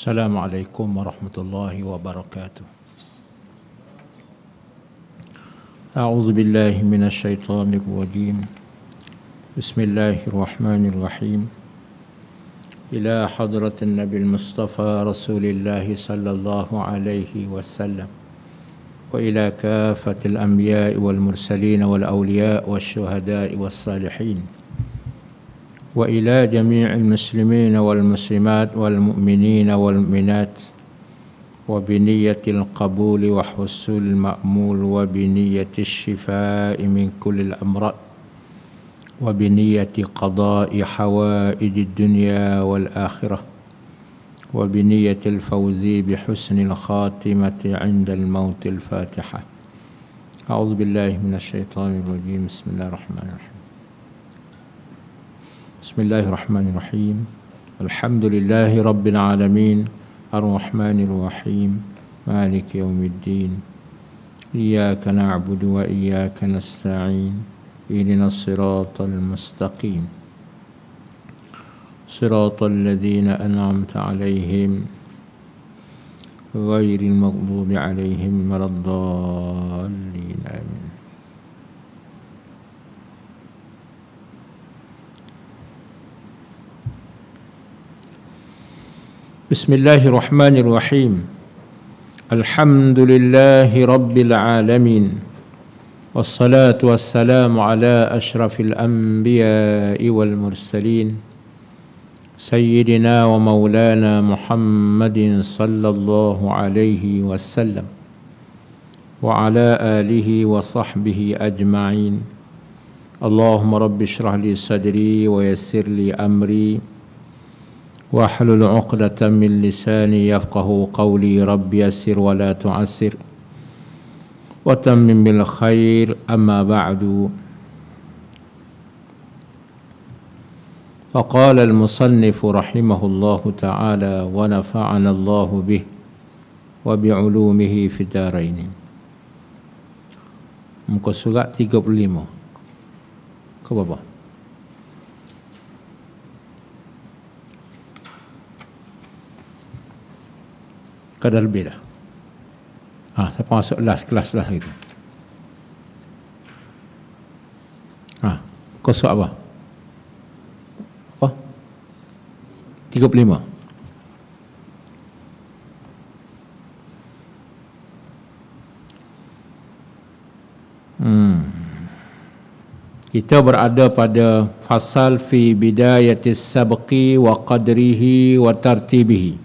Assalamualaikum warahmatullahi wabarakatuh. A'udzu billahi minasy syaithanir rajim. Bismillahirrahmanirrahim. Ila hadratin Nabil Mustafa Rasulillah sallallahu alaihi wasallam wa ila kafatil anbiya'i wal mursalin wal awliya' wasyuhada'i was salihin wa ila jami'il muslimin wal muslimat wal mu'minin wal mu'minat wa biniyyatil qabul wa hussul ma'mul wa biniyyatis shifaa'i min kullil amrad wa biniyyati qada'i hawaijid dunya wal akhirah wa biniyyatil fawzi bi husnil khatimati 'indal mautil fatihah. A'udzu billahi minasy syaithanir rajim. Bismillahirrahmanirrahim. Bismillahirrahmanirrahim. Alhamdulillahi rabbil alamin. Ar-Rahmanir Rahim. Maliki yaumiddin. Iyyaka na'budu wa iyyaka nasta'in. Ihdinas siratal mustaqim. Siratal ladzina an'amta 'alaihim ghairil maghdubi 'alaihim waladdallin. Amin. Bismillahirrahmanirrahim. Alhamdulillahi rabbil alamin. Wassalatu wassalamu ala asyrafil anbiya'i wal mursalin Sayyidina wa maulana Muhammadin sallallahu alaihi wasallam wa ala alihi wa sahbihi ajma'in. Allahumma rabbi shrah li sadri wa yassir li amri wahlul 'uqdatam min lisani yafqahu qawli. Rabbi yassir wa la tu'assir wa tammim bil khair. Amma ba'du. Faqala al-musannif rahimahullahu ta'ala wa nafa'ana Allahu bih wa bi'ulumihi fid darain. Muka surat 35 ke bawah. Kadar lebih dah. Siapa masuk kelas lah gitu. Kau surat apa? 35. Kita berada pada fasal fi bidayatis sabqi wa qadrihi wa tartibihi.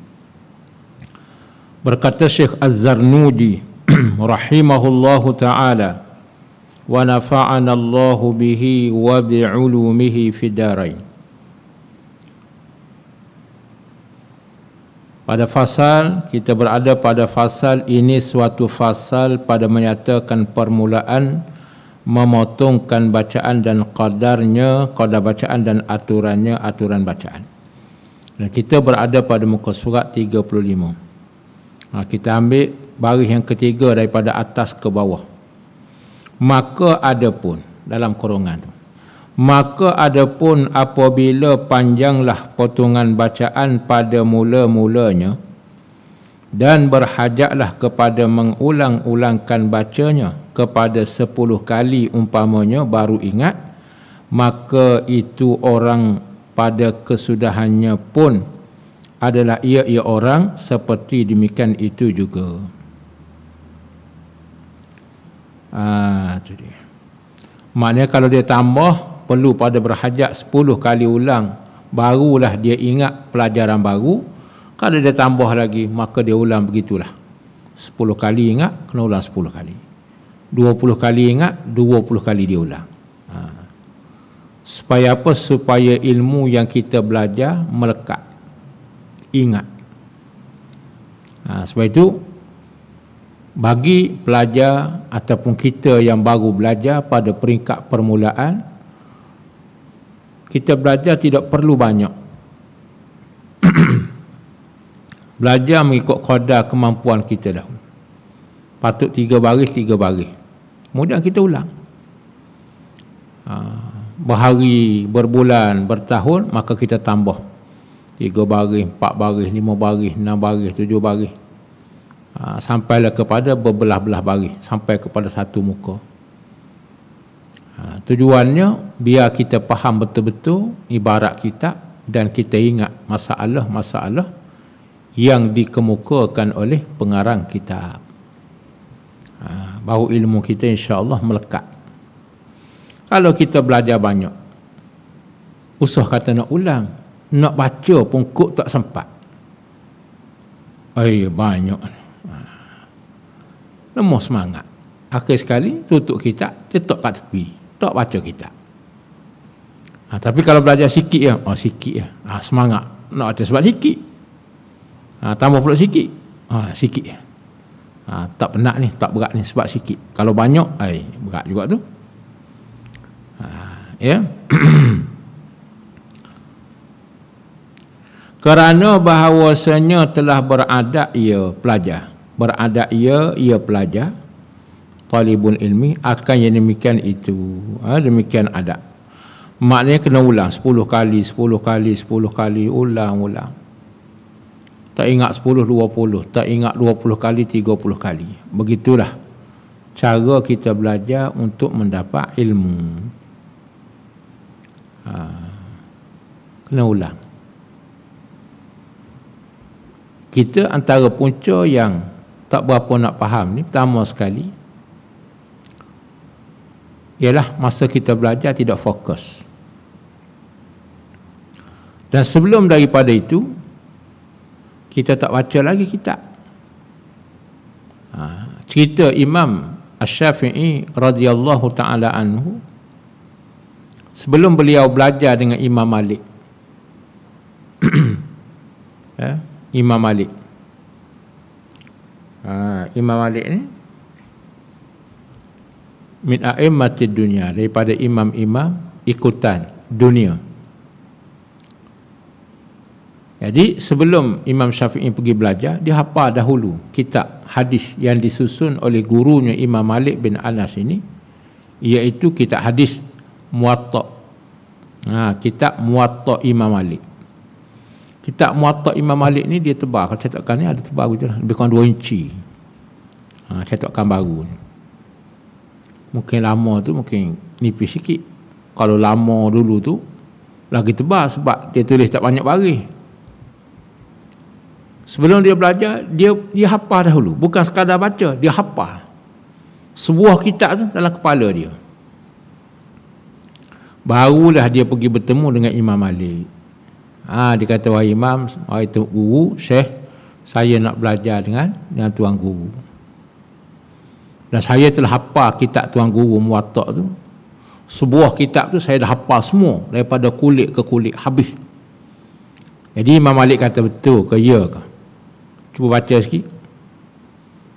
Berkata Syekh Az-Zarnudi rahimahullahu ta'ala wa nafa'ana Allahu bihi wa bi'ulumihi fid darain. Pada fasal, kita berada pada fasal ini, suatu fasal pada menyatakan permulaan, memotongkan bacaan dan qadarnya, qadar bacaan dan aturannya, aturan bacaan. Dan kita berada pada muka surat 35. Kita ambil baris yang ketiga daripada atas ke bawah. Maka adapun, dalam kurungan tu, maka adapun apabila panjanglah potongan bacaan pada mula-mulanya dan berhajatlah kepada mengulang-ulangkan bacanya kepada 10 kali umpamanya baru ingat, maka itu orang pada kesudahannya pun adalah ia orang seperti demikian itu juga. Itu dia. Maknanya kalau dia tambah, perlu pada berhajat 10 kali ulang, barulah dia ingat pelajaran baru. Kalau dia tambah lagi, maka dia ulang begitulah. 10 kali ingat, kena ulang 10 kali. 20 kali ingat, 20 kali dia ulang. Supaya apa? Supaya ilmu yang kita belajar melekat, ingat. Sebab itu bagi pelajar ataupun kita yang baru belajar pada peringkat permulaan, kita belajar tidak perlu banyak. Belajar mengikut qadar kemampuan kita dahulu. Patut 3 baris, 3 baris. Kemudian kita ulang. Berhari, berbulan, bertahun, maka kita tambah 3 baris, 4 baris, 5 baris, 6 baris, 7 baris. Sampailah kepada berbelah-belah baris, sampai kepada satu muka. Tujuannya biar kita faham betul-betul ibarat kitab dan kita ingat masalah-masalah yang dikemukakan oleh pengarang kitab. Baru ilmu kita insya-Allah melekat. Kalau kita belajar banyak, usah kata nak ulang, nak baca pun kok tak sempat. Banyak. Lemah semangat. Akhir sekali tutup kitab, letak kat tepi, tak baca kitab. Tapi kalau belajar sikit ya, sikit ya. Semangat nak baca sebab sikit. Tambah pula sikit. Sikit ya. Tak penat ni, tak berat ni sebab sikit. Kalau banyak, berat juga tu. Ya. Kerana bahawasanya telah beradab ia pelajar. Beradab ia pelajar. Talibun ilmi akan yang demikian itu. Demikian adab. Maknanya kena ulang 10 kali, 10 kali, 10 kali, ulang. Tak ingat 10, 20, tak ingat 20 kali, 30 kali. Begitulah cara kita belajar untuk mendapat ilmu. Kena ulang. Kita antara punca yang tak berapa nak faham ni, pertama sekali ialah masa kita belajar tidak fokus. Dan sebelum daripada itu, kita tak baca lagi kitab. Cerita Imam Asy-Syafi'i radhiyallahu ta'ala anhu, sebelum beliau belajar dengan Imam Malik. Imam Malik. Imam Malik ni min a'immatid dunya, daripada imam-imam ikutan dunia. Jadi sebelum Imam Syafi'i pergi belajar, dia hafal dahulu kitab hadis yang disusun oleh gurunya Imam Malik bin Anas ini, iaitu kitab hadis Muwatta. Kitab Muwatta Imam Malik. Kitab Muwatta Imam Malik ni dia tebal. Kalau cetakan ni ada tebal gitu lah, lebih kurang 2 inci. Cetakan baru ni. Mungkin lama tu mungkin nipis sikit. Kalau lama dulu tu lagi tebal sebab dia tulis tak banyak baris. Sebelum dia belajar, dia hafal dahulu. Bukan sekadar baca, dia hafal. Sebuah kitab tu dalam kepala dia. Barulah dia pergi bertemu dengan Imam Malik. Dia kata, wahai Imam, wahai guru, Syekh, saya nak belajar dengan Tuan Guru. Dan saya telah hafal kitab Tuan Guru Muwatta tu. Sebuah kitab tu saya dah hafal semua, daripada kulit ke kulit, habis. Jadi Imam Malik kata, betul ke ya ke? Cuba baca sikit.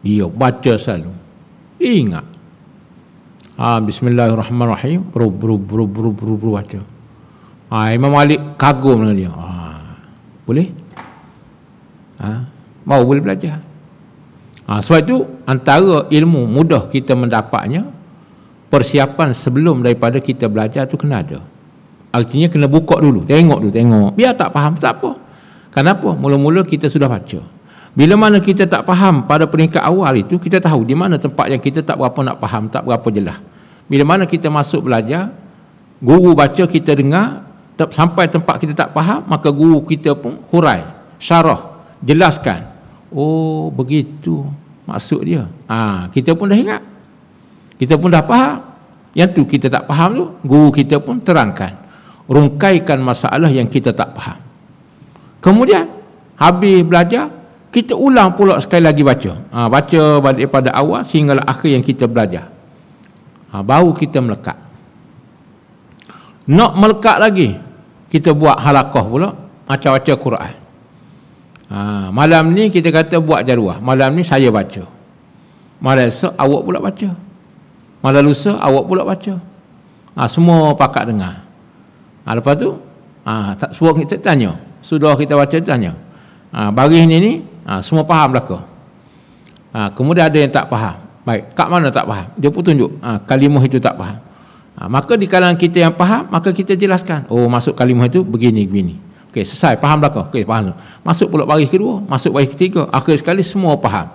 Dia baca selalu. Dia ingat. Bismillahirrahmanirrahim. Bru baca. Imam Malik kagum dengan dia. Boleh? Mau boleh belajar. Sebab itu antara ilmu mudah kita mendapatnya, persiapan sebelum daripada kita belajar tu kena ada. Artinya kena buka dulu, tengok. Biar tak faham tak apa. Kenapa? Mula-mula kita sudah baca. Bila mana kita tak faham pada peringkat awal itu, kita tahu di mana tempat yang kita tak berapa nak faham, tak berapa jelas. Bila mana kita masuk belajar, guru baca, kita dengar, sampai tempat kita tak faham, maka guru kita pun hurai, syarah, jelaskan. Oh, begitu maksud dia. Kita pun dah ingat. Kita pun dah faham. Yang tu kita tak faham tu, guru kita pun terangkan, rungkaikan masalah yang kita tak faham. Kemudian habis belajar, kita ulang pula sekali lagi baca. Baca daripada awal sehinggalah akhir yang kita belajar. Baru kita melekat. Nak melekat lagi, kita buat halaqah pula, baca Quran. Malam ni kita kata buat jaruah. Malam ni saya baca. Malam esok awak pula baca. Malam lusa awak pula baca. Semua pakat dengar. Lepas tu suruh kita tanya. Sudah kita baca tanya. Baris ni semua faham belaka. Kemudian ada yang tak faham. Baik, kat mana tak faham? Dia pun tunjuk kalimah itu tak faham. Maka di kalangan kita yang faham, maka kita jelaskan. Oh, maksud kalimah itu begini. Okey, selesai, faham belakang. Okey, faham. Masuk pula baris kedua, masuk baris ketiga, akhir sekali semua faham.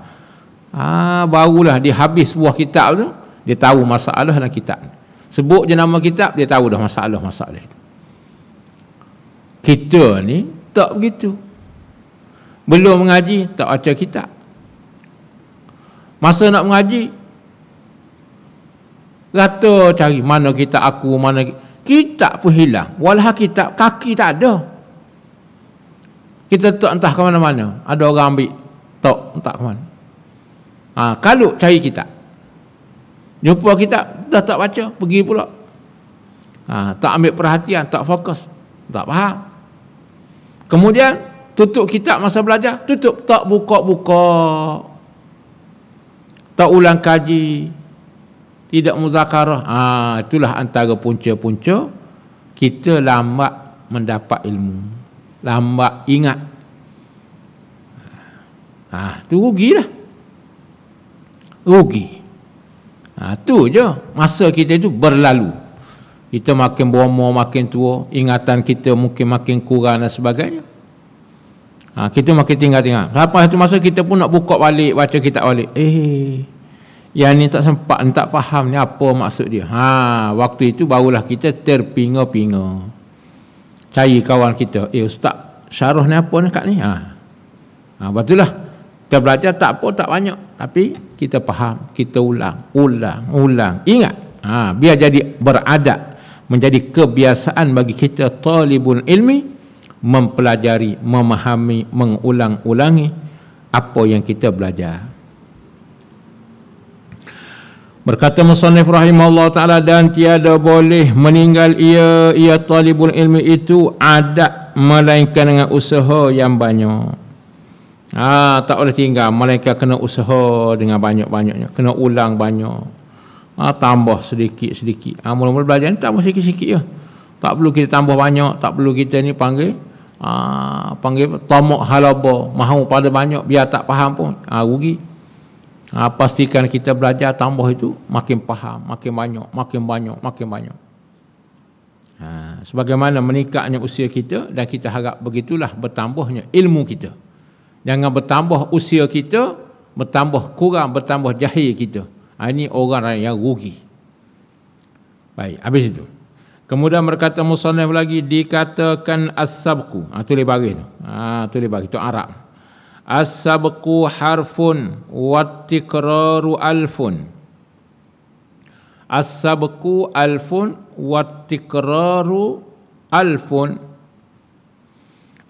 Barulah dia habis buah kitab tu, dia tahu masalah dalam kitab. Sebut je nama kitab, dia tahu dah masalah-masalah itu. Kita ni tak begitu. Belum mengaji, tak baca kitab. Masa nak mengaji, rata cari mana kitab aku, mana kitab pun hilang. Walah kitab, kaki tak ada. Kita tak entah ke mana-mana. Ada orang ambil, tak entah ke mana. Kalau cari kitab, jumpa kitab, dah tak baca, pergi pula. Tak ambil perhatian, tak fokus, tak faham. Kemudian tutup kitab masa belajar, tutup, tak buka-buka, tak ulang kaji, tidak muzakarah. Itulah antara punca-punca kita lambat mendapat ilmu, lambat ingat. Tu rugilah, rugi. Tu je, masa kita itu berlalu. Kita makin berumur, makin tua, ingatan kita mungkin makin kurang dan sebagainya. Kita makin tinggal-tinggal. Lepas itu masa kita pun nak buka balik, baca kitab balik. Yang ni tak sempat, tak faham ni apa maksud dia. Waktu itu barulah kita terpinga-pinga. Cari kawan kita. Ustaz, syarah ni apa ni kat ni? Betullah. Kita belajar tak apa, tak banyak. Tapi kita faham, kita ulang. Ingat. Biar jadi beradat. Menjadi kebiasaan bagi kita talibul ilmi, mempelajari, memahami, mengulang-ulangi apa yang kita belajar. Berkata musannif rahimahullah ta'ala, dan tiada boleh meninggal ia talibul ilmi itu adat, melainkan dengan usaha yang banyak. Tak boleh tinggal, melainkan kena usaha dengan banyak-banyaknya, kena ulang banyak. Tambah sedikit-sedikit. Mula-mula belajar ni tambah sikit-sikit je. Tak perlu kita tambah banyak, tak perlu kita ni panggil tamak halaba, mahu pada banyak biar tak faham pun, rugi. Pastikan kita belajar tambah itu makin faham, makin banyak. Sebagaimana meningkatnya usia kita, dan kita harap begitulah bertambahnya ilmu kita. Jangan bertambah usia kita, bertambah kurang, bertambah jahil kita. Ini orang yang rugi. Baik, habis itu. Kemudian berkata musannif lagi, dikatakan as-sabqu. Tulis baris tu. Tulis baris tu Arab. As-sabqu harfun wat-tikraru alfun. As-sabqu alfun wat-tikraru alfun.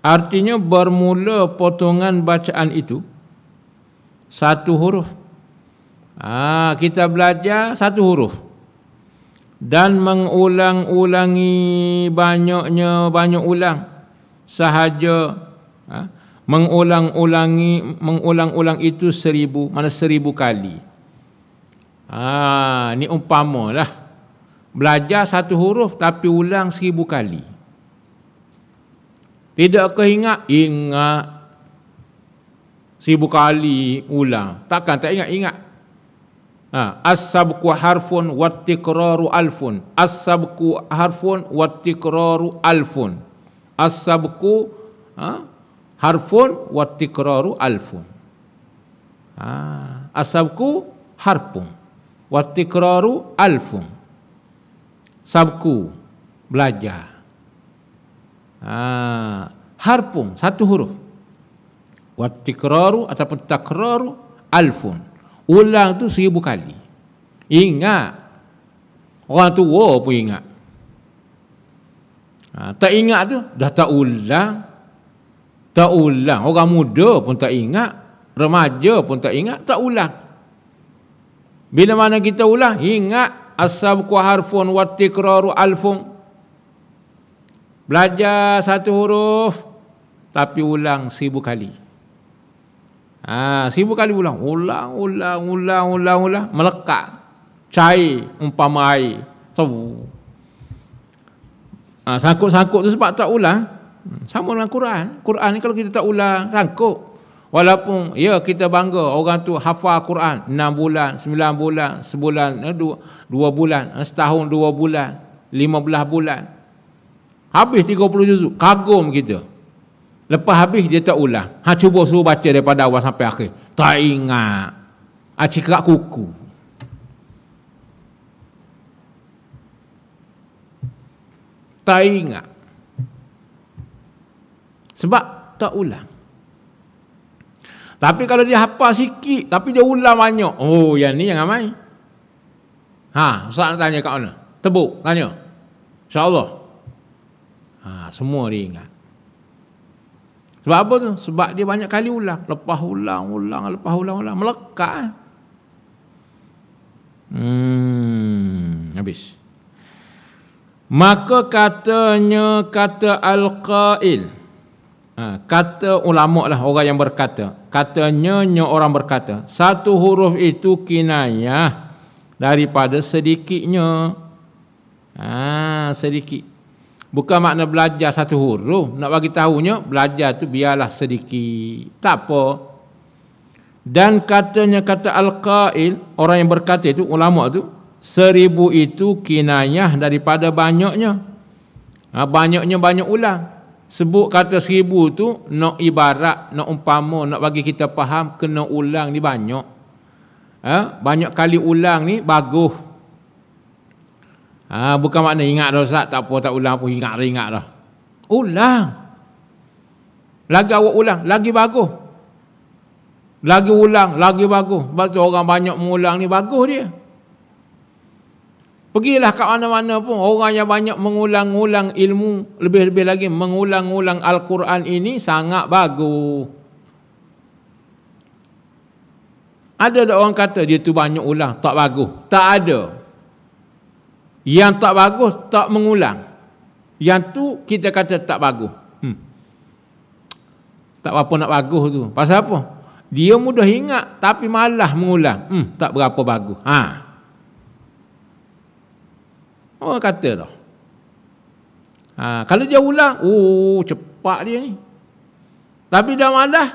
Artinya bermula potongan bacaan itu satu huruf. Kita belajar satu huruf dan mengulang-ulangi banyak ulang sahaja. Mengulang-ulang itu 1000, mana 1000 kali. Ni umpamalah belajar satu huruf tapi ulang 1000 kali. Tidak keingat? Ingat. 1000 kali ulang, takkan tak ingat. As-sabqu harfun wat-tikraru alfun. As-sabqu harfun wat-tikraru alfun. As-sabqu harfun wat-tikraru alfun. As-sabqu harfun wat-tikraru alfun. Sabku, belajar. Harfun, satu huruf. Wat-tikraru ataupun takraru alfun. Ulang tu 1000 kali. Ingat. Orang tua pun ingat. Tak ingat tu dah tak ulang. Tak ulang. Orang muda pun tak ingat. Remaja pun tak ingat, tak ulang. Bila mana kita ulang, ingat. As-sabqu harfun wat-tikraru alfun. Belajar satu huruf tapi ulang 1000 kali. 1000 kali ulang, melekat, cair umpama air. Sangkut tu sebab tak ulang. Sama dengan Quran. Quran ni kalau kita tak ulang, sangkut. Walaupun kita bangga orang tu hafal Quran 6 bulan, 9 bulan, sebulan, 2 bulan, setahun 2 bulan, 15 bulan. Habis 30 juzuk, kagum kita. Lepas habis dia tak ulang. Cuba suruh baca daripada awal sampai akhir. Tak ingat. Cekak kuku. Tak ingat. Sebab tak ulang. Tapi kalau dia hafal sikit, tapi dia ulang banyak. Oh, yang ni jangan main. Ustaz nak tanya kat mana? Tebuk, tanya. InsyaAllah. Semua dia ingat. Sebab apa tu? Sebab dia banyak kali ulang. Lepas ulang. Melekat. Habis. Maka kata al-qail. Kata ulama lah, orang yang berkata. Katanya orang berkata. Satu huruf itu kinayah daripada sedikitnya. Sedikit. Bukan makna belajar satu huruf. Nak bagi tahunya, belajar tu biarlah sedikit. Tak apa. Dan katanya kata al-qail, orang yang berkata itu, ulama tu, 1000 itu kinayah daripada banyaknya. Banyaknya banyak ulang. Sebut kata 1000 tu, nak ibarat, nak umpama, nak bagi kita faham, kena ulang ni banyak. Banyak kali ulang ni, bagus. Bukan makna ingat dah Ustaz, tak apa, tak ulang apa, ingat dah. Ulang. Lagi awak ulang, lagi bagus. Lagi ulang, lagi bagus. Sebab tu orang banyak mengulang ni, bagus dia. Pergilah kat mana-mana pun, orang yang banyak mengulang-ulang ilmu, lebih-lebih lagi mengulang-ulang Al-Quran ini, sangat bagus. Ada orang kata dia tu banyak ulang, tak bagus. Tak ada. Yang tak bagus, tak mengulang. Yang tu kita kata tak bagus. Tak apa nak bagus tu. Pasal apa? Dia mudah ingat, tapi malah mengulang. Tak berapa bagus. Orang kata dah. Kalau dia ulang, cepat dia ni. Tapi dah malah.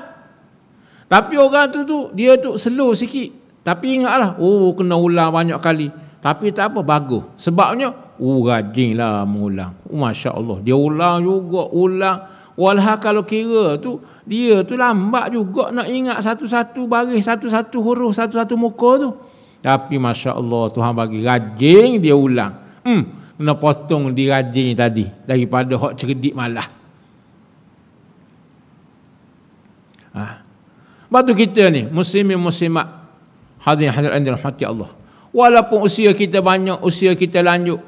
Tapi orang tu dia tu slow sikit. Tapi ingatlah, kena ulang banyak kali. Tapi tak apa, bagus. Sebabnya, rajinlah mengulang. Masya Allah. Dia ulang juga, ulang. Walau kalau kira tu, dia tu lambat juga nak ingat satu-satu baris, satu-satu huruf, satu-satu muka tu. Tapi Masya Allah, Tuhan bagi rajin dia ulang. Kena potong di rajin tadi. Daripada hak cerdik malah. Lepas tu kita ni, muslimin muslimat. Hadirin hadirat rahmati Allah. Walaupun usia kita banyak, usia kita lanjut.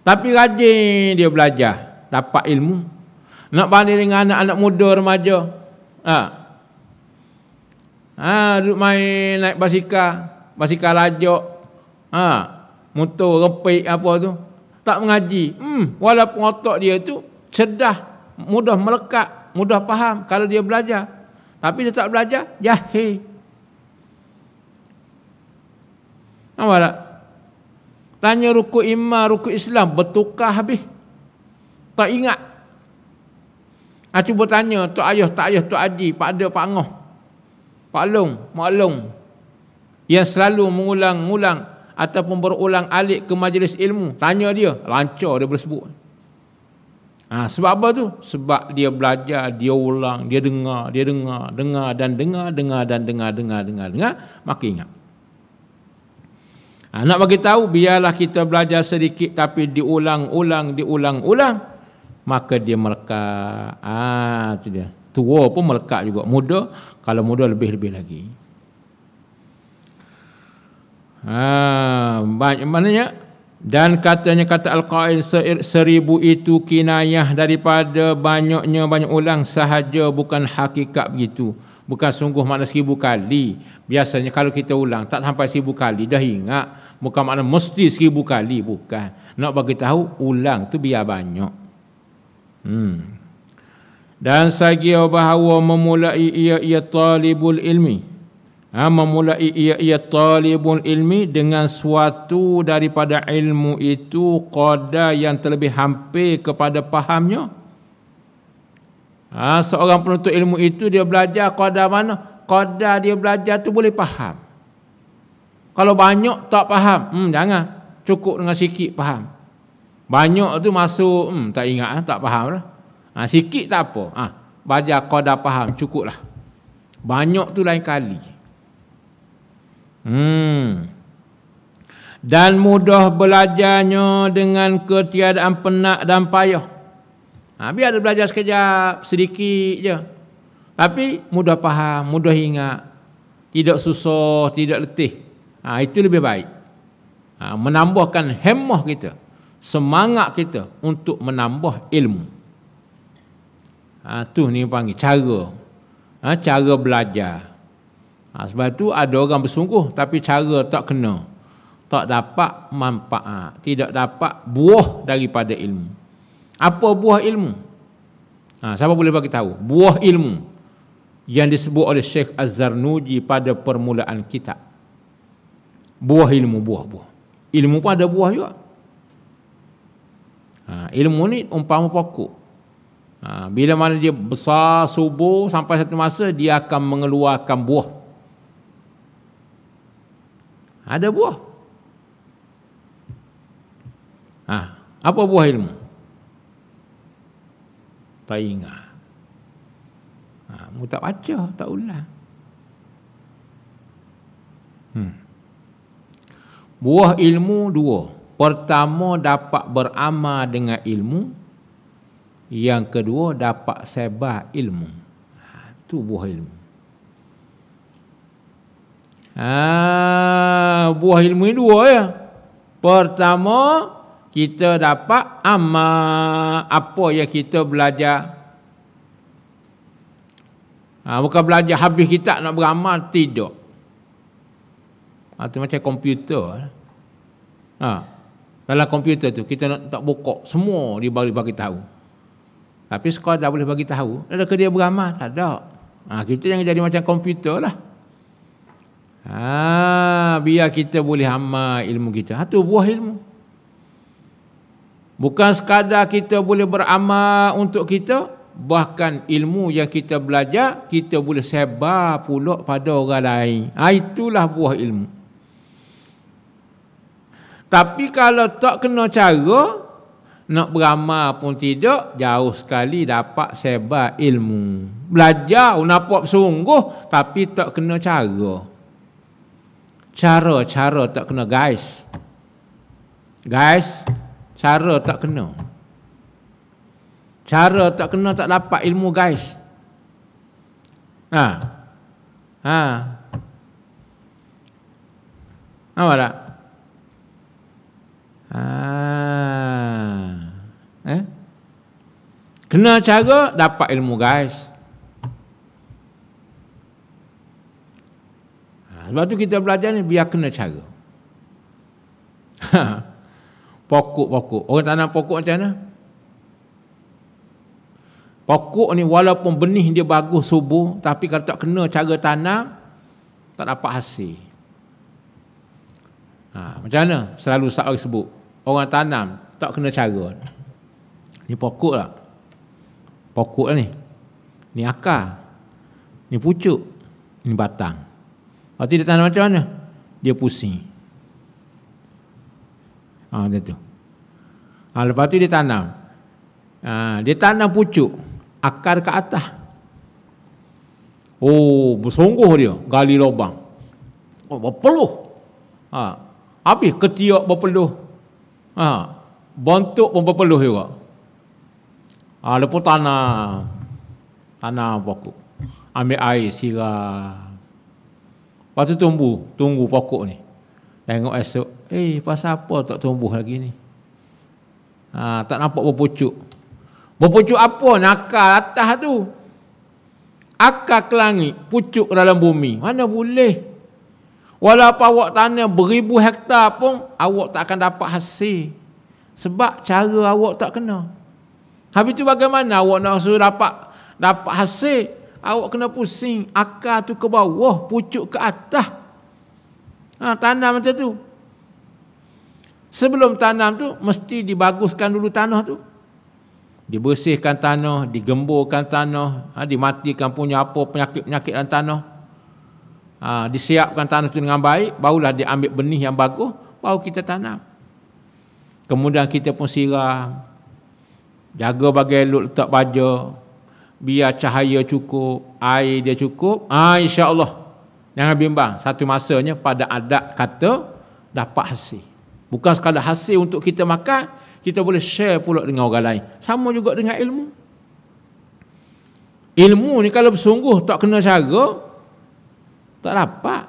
Tapi rajin dia belajar. Dapat ilmu. Nak banding dengan anak-anak muda, remaja. Duduk main, naik basikal lajak. Motor, repik apa tu. Tak mengaji. Walaupun otak dia tu cerdas, mudah melekat, mudah faham kalau dia belajar. Tapi dia tak belajar, jahil. Nampak tak? Tanya rukuk iman, rukuk Islam, bertukar habis. Tak ingat. Cuba tanya Tok Ayah, Tok Ayah, Tok Haji, Pak Ada, Pak Ngoh, Pak Long, Mak Long, yang selalu mengulang-ulang ataupun berulang alik ke majlis ilmu. Tanya dia, lancar dia boleh sebut. Sebab apa tu? Sebab dia belajar, dia ulang, dia dengar dan dengar, maka ingat. Nak bagi tahu, biarlah kita belajar sedikit tapi diulang-ulang, maka dia melekat. Itu dia. Tua pun melekat juga. Muda, kalau muda lebih-lebih lagi. Banyak maknanya. Dan katanya kata Al-Qail, 1000 itu kinayah daripada banyaknya banyak ulang sahaja, bukan hakikat begitu. Bukan sungguh makna 1000 kali. Biasanya kalau kita ulang tak sampai 1000 kali dah ingat. Bukan makna mesti 1000 kali, bukan. Nak bagi tahu ulang tu biar banyak. Dan saya bahawa memulai ia talibul ilmi. Memulai ia talibul ilmi dengan suatu daripada ilmu itu qada yang terlebih hampir kepada fahamnya. Seorang penuntut ilmu itu dia belajar qada mana? Qada dia belajar tu boleh faham. Kalau banyak tak faham, jangan. Cukup dengan sikit faham. Banyak tu masuk, tak ingat, tak faham lah. Sikit tak apa. Belajar qadar faham cukuplah. Banyak tu lain kali. Dan mudah belajarnya dengan ketiadaan penat dan payah. Biar ada belajar sekejap, sedikit je. Tapi mudah faham, mudah ingat. Tidak susah, tidak letih. Itu lebih baik. Menambahkan hemah kita, semangat kita untuk menambah ilmu. Tu ni panggil cara. Cara belajar. Sebab tu ada orang bersungguh tapi cara tak kena. Tak dapat manfaat, tidak dapat buah daripada ilmu. Apa buah ilmu? Siapa boleh bagi tahu? Buah ilmu yang disebut oleh Syekh Az-Zarnuji pada permulaan kitab. Buah ilmu, buah. Ilmu pun ada buah juga. Ilmu ni umpama pokok. Bila mana dia besar, subur, sampai satu masa dia akan mengeluarkan buah. Ada buah. Apa buah ilmu? Tak ingat. Mu tak baca, tak ulang. Buah ilmu dua. Pertama, dapat beramal dengan ilmu. Yang kedua, dapat sebar ilmu. Itu buah ilmu. Buah ilmu ini dua ya. Pertama, kita dapat amal apa yang kita belajar. Bukan belajar habis kita nak beramal, tidak. Itu macam komputer. Dalam komputer tu kita nak tak buka semua dia bagi tahu. Tapi sekadar boleh bagi tahu, adakah dia beramal? Tak ada. Kita jangan jadi macam komputer lah. Biar kita boleh amal ilmu kita. Itu buah ilmu. Bukan sekadar kita boleh beramal untuk kita, bahkan ilmu yang kita belajar, kita boleh sebar pula pada orang lain. Itulah buah ilmu. Tapi kalau tak kena cara, nak beramal pun tidak, jauh sekali dapat sebar ilmu. Belajar, nampak sungguh, tapi tak kena cara. Cara tak kena, guys. Cara tak kena. Cara tak kena, tak dapat ilmu, guys. Nampak tak? Kena cara, dapat ilmu, guys. Sebab tu kita belajar ni biar kena cara. Pokok. Orang tanam pokok macam mana? Pokok ni walaupun benih dia bagus, subur, tapi kalau tak kena cara tanam, tak dapat hasil. Macam mana? Selalu saya sebut, orang tanam tak kena cara. Ni pokok lah. Pokok lah ni. Ni akar. Ni pucuk. Ni batang. Lepas tu dia tanam macam mana? Dia pusing. Dia tu. Lepas tu dia tanam. Dia tanam pucuk. Akar ke atas. Bersungguh dia. Gali lubang. Berpeluh. Habis ketiak berpeluh. Bentuk pun berpeluh juga. Lepas tanam pokok. Ambil air, siram. Lepas tu tunggu pokok ni. Tengok esok, pasal apa tak tumbuh lagi ni? Tak nampak berpucuk. Berpucuk apa? Nakal atas tu. Akar ke langit, pucuk dalam bumi. Mana boleh? Walaupun awak tanam beribu hektar pun, awak tak akan dapat hasil. Sebab cara awak tak kena. Habis tu bagaimana awak nak suruh dapat hasil? Awak kena pusing. Akar tu ke bawah, pucuk ke atas. Tanam macam tu. Sebelum tanam tu, mesti dibaguskan dulu tanah tu. Dibersihkan tanah, digemburkan tanah, dimatikan punya apa penyakit-penyakit dalam tanah. Disiapkan tanah tu dengan baik, barulah dia ambil benih yang bagus, baru kita tanam. Kemudian kita pun siram. Jaga bagi elok, letak baja, biar cahaya cukup, air dia cukup. InsyaAllah. Jangan bimbang. Satu masanya pada adat kata dapat hasil. Bukan sekadar hasil untuk kita makan, kita boleh share pula dengan orang lain. Sama juga dengan ilmu. Ilmu ni kalau bersungguh tak kena cara, tak dapat.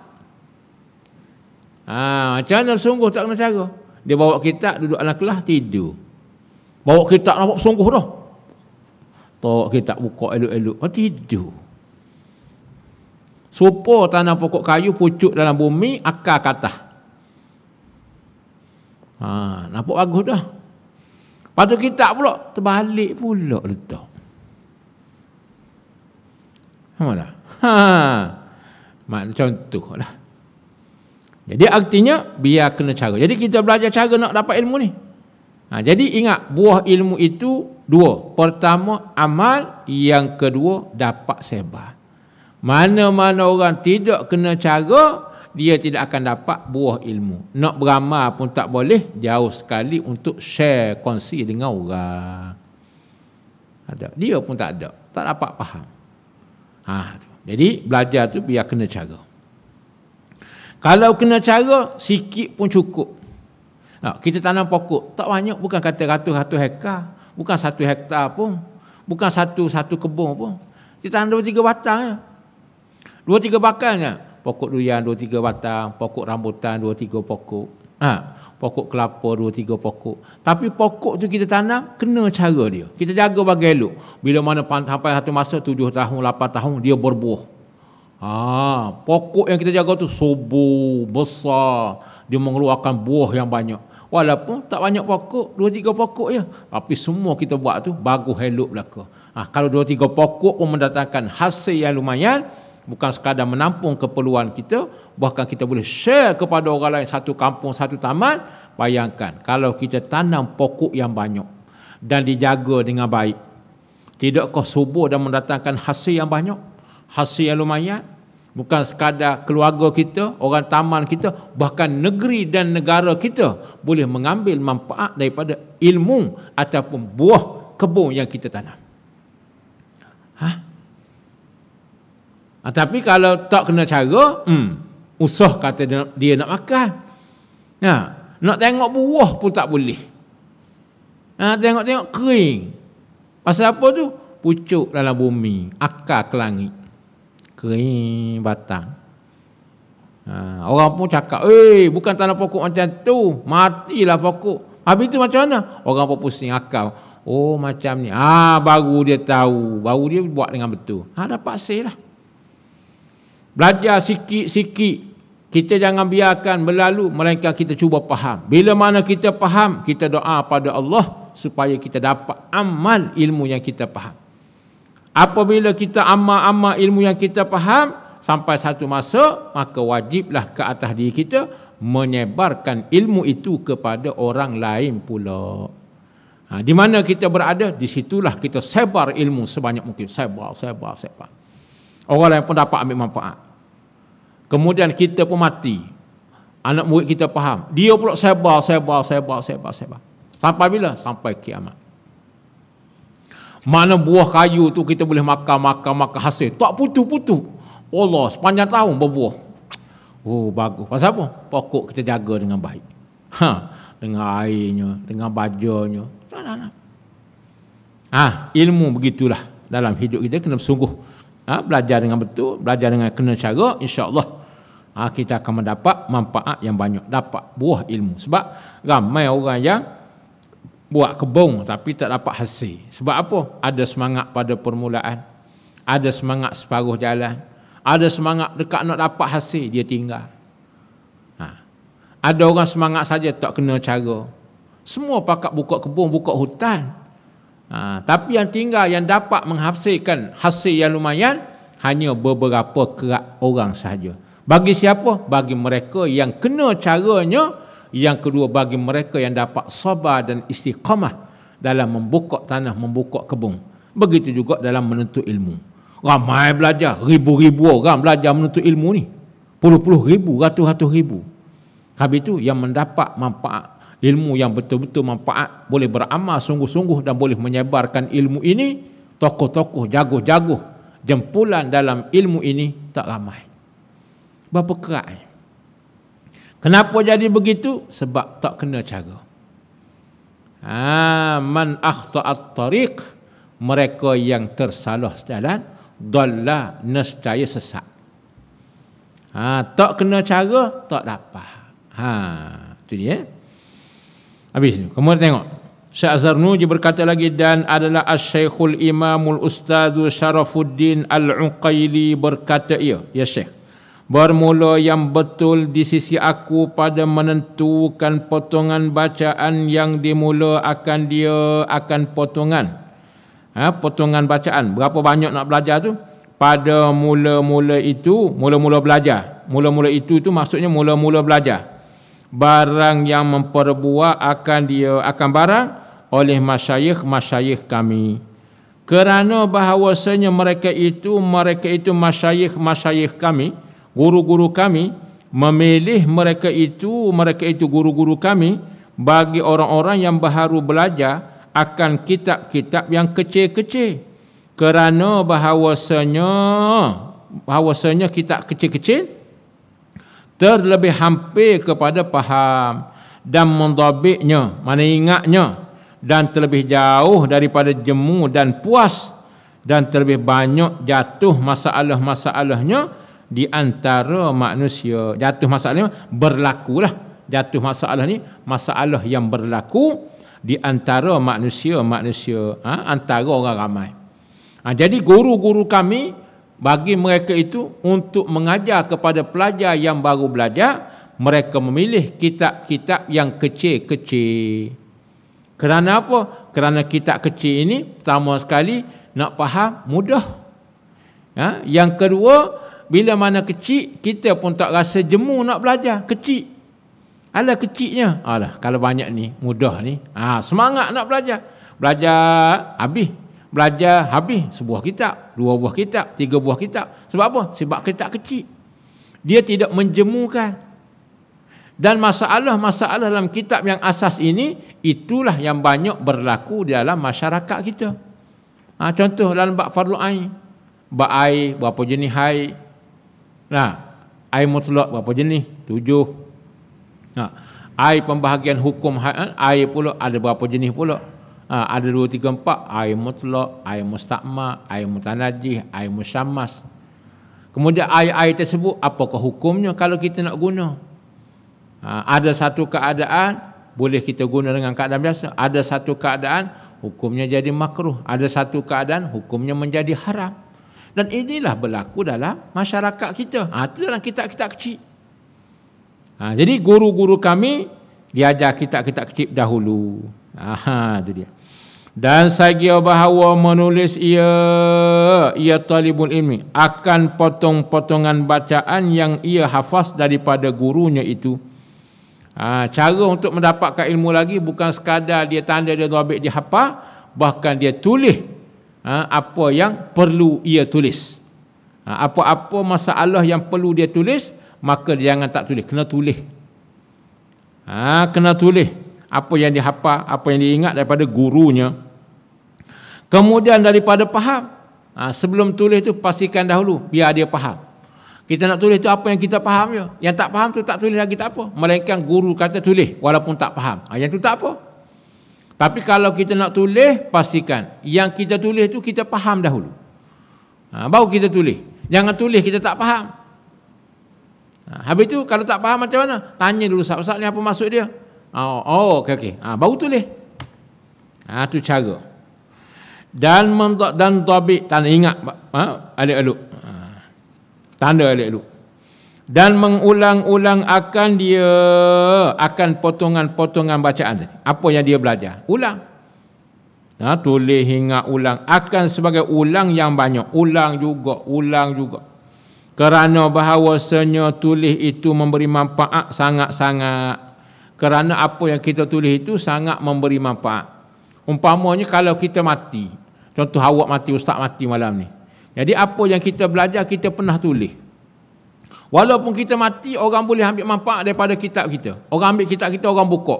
Macam mana bersungguh tak kena cara? Dia bawa kitab duduk dalam kelas tidur. Bawa kitab nampak bersungguh dah. Bawa kitab buka elok-elok, tidur. Supaya tanam pokok kayu pucuk dalam bumi, akar kata. Nampak bagus dah. Lepas tu kitab pula terbalik pula letak. Mana? Makna contoh lah. Jadi artinya biar kena cara. Jadi kita belajar cara nak dapat ilmu ni. Jadi ingat buah ilmu itu dua. Pertama amal, yang kedua dapat sebar. Mana-mana orang tidak kena cara, dia tidak akan dapat buah ilmu. Nak beramal pun tak boleh, jauh sekali untuk share, kongsi dengan orang. Dia pun tak ada, tak dapat faham. Jadi belajar tu biar kena cara. Kalau kena cara, sikit pun cukup. Kita tanam pokok, tak banyak, bukan kata ratus-ratus hektar, bukan 1 hektar pun, bukan satu kebun pun. Kita tanam 2-3 batang je. 2-3 batangnya. Pokok durian 2-3 batang, pokok rambutan 2-3 pokok. Pokok kelapa 2-3 pokok. Tapi pokok tu kita tanam, kena cara dia. Kita jaga bagi elok. Bila mana sampai satu masa 7 tahun, 8 tahun, dia berbuah. Pokok yang kita jaga tu subur, besar. Dia mengeluarkan buah yang banyak. Walaupun tak banyak pokok, 2-3 pokok je. Tapi semua kita buat tu, bagus elok belaka. Kalau 2-3 pokok pun mendatangkan hasil yang lumayan, bukan sekadar menampung keperluan kita, bahkan kita boleh share kepada orang lain, satu kampung, satu taman. Bayangkan kalau kita tanam pokok yang banyak dan dijaga dengan baik, tidakkah subur dan mendatangkan hasil yang banyak, hasil yang lumayan? Bukan sekadar keluarga kita, orang taman kita, bahkan negeri dan negara kita boleh mengambil manfaat daripada ilmu ataupun buah kebun yang kita tanam. Tapi kalau tak kena cara, usah kata dia nak makan. Nak tengok buah pun tak boleh. Tengok-tengok kering. Pasal apa tu? Pucuk dalam bumi, akar ke langit. Kering batang. Orang pun cakap, bukan tanam pokok macam tu, matilah pokok. Habis tu macam mana? Orang pun pusing akal. Macam ni. Baru dia tahu, baru dia buat dengan betul. Dapat hasil lah. Belajar sikit-sikit. Kita jangan biarkan berlalu, melainkan kita cuba faham. Bila mana kita faham, kita doa pada Allah supaya kita dapat amal ilmu yang kita faham. Apabila kita amal-amal ilmu yang kita faham, sampai satu masa, maka wajiblah ke atas diri kita menyebarkan ilmu itu kepada orang lain pula. Di mana kita berada, di situlah kita sebar ilmu sebanyak mungkin. Sebar. Orang lain pun dapat ambil manfaat. Kemudian kita pun mati. Anak murid kita faham. Dia pula sebar. Sampai bila? Sampai kiamat. Mana buah kayu tu kita boleh makan hasil. Tak putus-putus. Allah sepanjang tahun berbuah. Bagus. Pasal apa? Pokok kita jaga dengan baik. Dengan airnya, dengan bajanya. Ilmu begitulah. Dalam hidup kita kena bersungguh. Belajar dengan betul, belajar dengan kena cara, insya-Allah kita akan mendapat manfaat yang banyak, dapat buah ilmu. Sebab ramai orang yang buat kebun tapi tak dapat hasil. Sebab apa? Ada semangat pada permulaan, ada semangat separuh jalan, ada semangat dekat nak dapat hasil, dia tinggal. Ada orang semangat saja tak kena cara. Semua pakat buka kebun, buka hutan. Tapi yang tinggal, yang dapat menghasilkan hasil yang lumayan, hanya beberapa kerak orang sahaja. Bagi siapa? Bagi mereka yang kena caranya. Yang kedua, bagi mereka yang dapat sabar dan istiqamah dalam membuka tanah, membuka kebun. Begitu juga dalam menuntut ilmu. Ramai belajar, ribu-ribu orang belajar menuntut ilmu ni. Puluh-puluh ribu, ratus-ratus ribu. Habis itu yang mendapat manfaat, ilmu yang betul-betul manfaat, boleh beramal sungguh-sungguh dan boleh menyebarkan ilmu ini, tokoh-tokoh jago-jago jempulan dalam ilmu ini tak ramai. Berapa kerat. Kenapa jadi begitu? Sebab tak kena cara. Man akhta'at tariq, mereka yang tersalah jalan, dalla, nescaya sesat. Tak kena cara, tak dapat. Itu dia. Habis ni. Kemudian tengok. Syekh Zarnuji berkata lagi, dan adalah Asy-Syekhul Imamul Ustadz Syarafuddin Al-Uqaili berkata ia, ya Syekh, bermula yang betul di sisi aku pada menentukan potongan bacaan yang dimula akan potongan. Potongan bacaan. Berapa banyak nak belajar tu? Pada mula-mula belajar. Mula-mula itu maksudnya mula-mula belajar. Barang yang memperbuat akan barang oleh masyayikh kami. Kerana bahawasanya mereka itu masyayikh kami, guru-guru kami, memilih mereka itu guru-guru kami bagi orang-orang yang baru belajar akan kitab-kitab yang kecil-kecil. Kerana bahawasanya kitab kecil-kecil terlebih hampir kepada faham dan mendhabitnya, mana ingatnya, dan terlebih jauh daripada jemu dan puas, dan terlebih banyak jatuh masalah-masalahnya di antara manusia. Jatuh masalahnya berlakulah. Jatuh masalah ni masalah yang berlaku di antara manusia, antara orang ramai. Jadi guru-guru kami bagi mereka itu untuk mengajar kepada pelajar yang baru belajar, mereka memilih kitab-kitab yang kecil-kecil. Kerana apa? Kerana kitab kecil ini pertama sekali nak faham mudah. Yang kedua, bila mana kecil kita pun tak rasa jemu nak belajar. Kecil. Alah kecilnya. Kalau banyak ni, mudah ni. Semangat nak belajar. Belajar habis sebuah kitab, 2 buah kitab, 3 buah kitab. Sebab apa? Sebab kitab kecil. Dia tidak menjemukan. Dan masalah-masalah dalam kitab yang asas ini, itulah yang banyak berlaku di dalam masyarakat kita. Contoh dalam bab fardu ain. Bab air, berapa jenis air? Air mutlak berapa jenis? 7. Air pembahagian hukum air pula ada berapa jenis pula? Ada 2, 3, 4. Air mutlak, air mustakmal, air mutanajjih, air musyammas. Kemudian air-air tersebut apakah hukumnya kalau kita nak guna? Ada satu keadaan boleh kita guna dengan keadaan biasa. Ada satu keadaan hukumnya jadi makruh. Ada satu keadaan hukumnya menjadi haram. Dan inilah berlaku dalam masyarakat kita. Itu dalam kitab-kitab kecil. Jadi guru-guru kami diajar kitab-kitab kecil dahulu. Itu dia. Dan saya kira bahawa menulis ia talibul ilmi akan potong-potongan bacaan yang ia hafaz daripada gurunya itu. Cara untuk mendapatkan ilmu lagi bukan sekadar dia tanda, dia dhabit, dia hafal, bahkan dia tulis apa yang perlu ia tulis. Apa-apa masalah yang perlu dia tulis, maka dia jangan tak tulis, kena tulis. Kena tulis apa yang dia hafal, apa yang dia ingat daripada gurunya. Kemudian daripada faham, sebelum tulis tu pastikan dahulu biar dia faham. Kita nak tulis tu apa yang kita faham je. Yang tak faham tu tak tulis lagi tak apa. Melainkan guru kata tulis walaupun tak faham. Yang tu tak apa. Tapi kalau kita nak tulis, pastikan yang kita tulis tu kita faham dahulu. Baru kita tulis. Jangan tulis kita tak faham. Habis tu kalau tak faham macam mana? Tanya dulu Ustaz ni apa maksud dia? Okey. Baru tulis. Tu cara. Dan dhabit, tanda ingat aluk-aluk. Tanda aluk-aluk. Dan mengulang-ulang akan potongan-potongan bacaan tadi. Apa yang dia belajar, ulang. Tulis hingga ulang, akan sebagai ulang yang banyak, ulang juga. Kerana bahawasanya tulis itu memberi manfaat sangat-sangat. Kerana apa yang kita tulis itu sangat memberi manfaat. Umpamanya kalau kita mati, contoh awak mati, ustaz mati malam ni. Jadi apa yang kita belajar kita pernah tulis. Walaupun kita mati, orang boleh ambil manfaat daripada kitab kita. Orang ambil kitab kita, orang buka.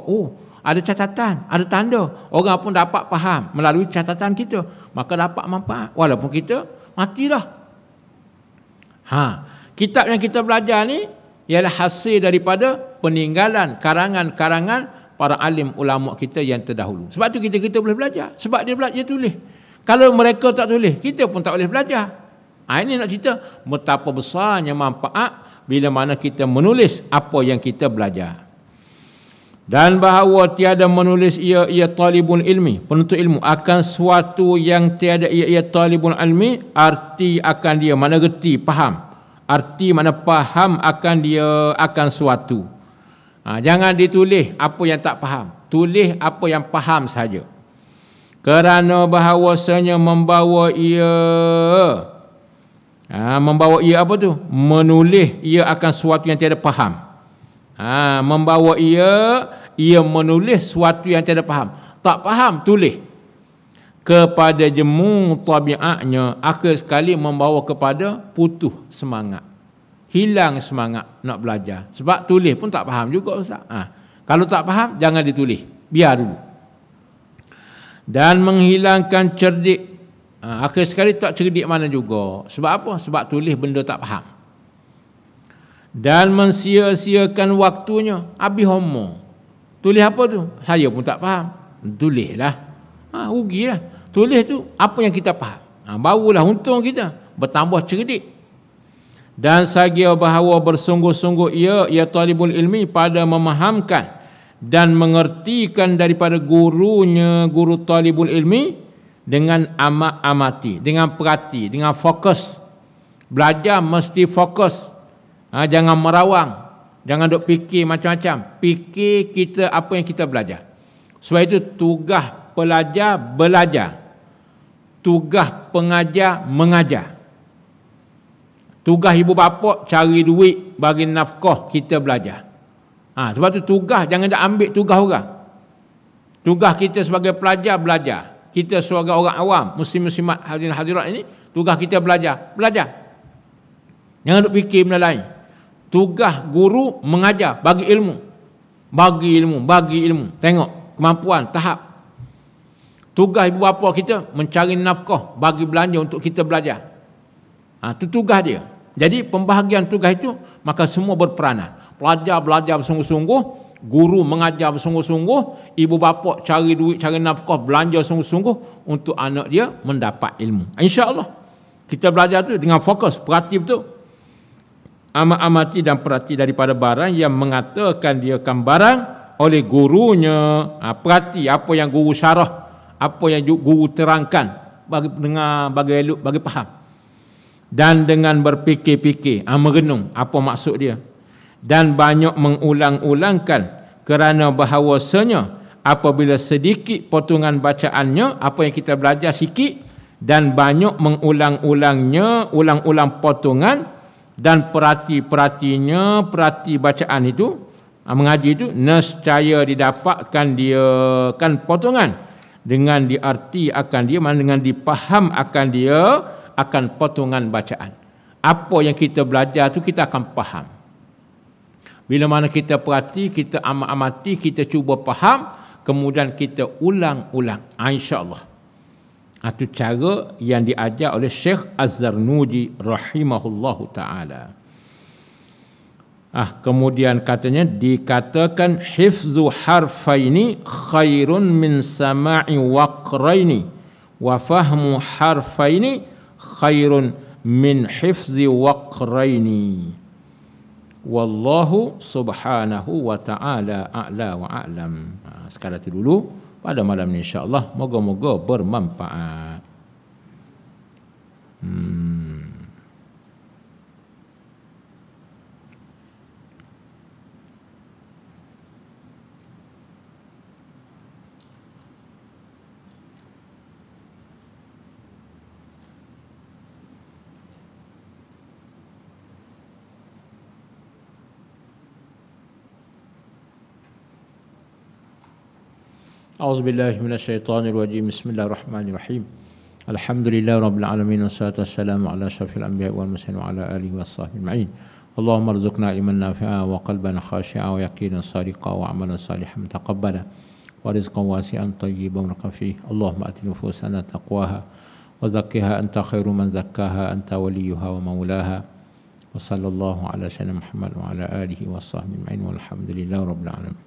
ada catatan, ada tanda. Orang pun dapat faham melalui catatan kita, maka dapat manfaat walaupun kita mati dah. Kitab yang kita belajar ni ialah hasil daripada peninggalan karangan-karangan para alim ulama kita yang terdahulu. Sebab tu kita boleh belajar. Sebab dia tulis. Kalau mereka tak tulis, kita pun tak boleh belajar. Ini nak cerita betapa besarnya manfaat bila mana kita menulis apa yang kita belajar. Dan bahawa tiada menulis ia talibul ilmi, penuntut ilmu, akan suatu yang tiada ia talibul ilmi, arti akan dia, mana reti, faham. Arti mana faham akan dia, akan suatu. Jangan ditulis apa yang tak faham. Tulis apa yang faham saja. Kerana bahawasanya membawa ia apa tu? Menulis ia akan suatu yang tiada faham. Membawa ia menulis suatu yang tiada faham. Tak faham, tulis. Kepada jemu tabiatnya, akhir sekali membawa kepada putus semangat. Hilang semangat nak belajar. Sebab tulis pun tak faham juga Ustaz. Kalau tak faham, jangan ditulis. Biar dulu. Dan menghilangkan cerdik. Akhir sekali tak cerdik mana juga. Sebab apa? Sebab tulis benda tak faham. Dan mensia-siakan waktunya. Habis homo. Tulis apa tu? Saya pun tak faham. Tulislah. Rugilah. Tulis tu apa yang kita faham. Barulah untung kita. Bertambah cerdik. Dan sagia bahawa bersungguh-sungguh ia talibul ilmi pada memahamkan dan mengertikan daripada gurunya, guru talibul ilmi, dengan amati, dengan perhati, dengan fokus. Belajar mesti fokus. Jangan merawang, jangan duk fikir macam-macam. Fikir kita apa yang kita belajar. Sebab itu tugas pelajar belajar, tugas pengajar mengajar. Tugas ibu bapa cari duit bagi nafkah kita belajar. Sebab tu tugas, jangan dah ambil tugas orang. Tugas kita sebagai pelajar belajar. Kita sebagai orang awam, muslim-muslimat hadirin hadirat ini, tugas kita belajar. Jangan duk fikir benda lain. Tugas guru mengajar, bagi ilmu. Bagi ilmu. Tengok kemampuan, tahap. Tugas ibu bapa kita mencari nafkah, bagi belanja untuk kita belajar. Itu tugas dia. Jadi pembahagian tugas itu, maka semua berperanan. Pelajar belajar bersungguh-sungguh, guru mengajar bersungguh-sungguh, ibu bapa cari duit, cari nafkah, belanja sungguh-sungguh untuk anak dia mendapat ilmu. InsyaAllah kita belajar tu dengan fokus, perhati betul. Amati dan perhati daripada barang yang mengatakan dia akan barang oleh gurunya. Perhati apa yang guru syarah, apa yang guru terangkan, bagi dengar, bagi elok, bagi faham. Dan dengan berfikir-fikir, merenung apa maksud dia. Dan banyak mengulang-ulangkan, kerana bahawasanya apabila sedikit potongan bacaannya, apa yang kita belajar sikit, dan banyak mengulang-ulangnya, ulang-ulang potongan, dan perhati bacaan itu, mengaji itu, nescaya didapatkan dia kan potongan, dengan diarti akan dia, dengan dipaham akan dia, akan potongan bacaan. Apa yang kita belajar tu kita akan faham. Bila mana kita perhati, kita amati, kita cuba faham, kemudian kita ulang-ulang. InsyaAllah. Itu cara yang diajar oleh Syekh Az-Zarnuji rahimahullahu ta'ala. Kemudian katanya, dikatakan hifzu harfaini khairun min sama'i waqraini wa fahmu harfaini khairun min hifzi waqraini. Wallahu subhanahu wa ta'ala a'la wa a'lam. Sekadar itu dulu pada malam ini, insyaAllah. Moga-moga bermanfaat. A'udzubillahi minasyaitonirrajim. Bismillahirrahmanirrahim. Alhamdulillah rabbil alamin, wassalatu wassalamu ala asyrafil anbiya'i wal mursalin wa ala alihi washabbihi ajma'in. اللهم ارزقنا علما نافعا وقلبا خاشعا ويقينا صادقا وعملا صالحا متقبلا ورزقا واسعا طيبا ورزقا فيه. اللهم آت نفوسنا تقواها وزكها أنت خير من زكاها أنت وليها ومولاها. وصلى الله على سيدنا محمد وعلى آله وصحبه أجمعين والحمد لله رب العالمين.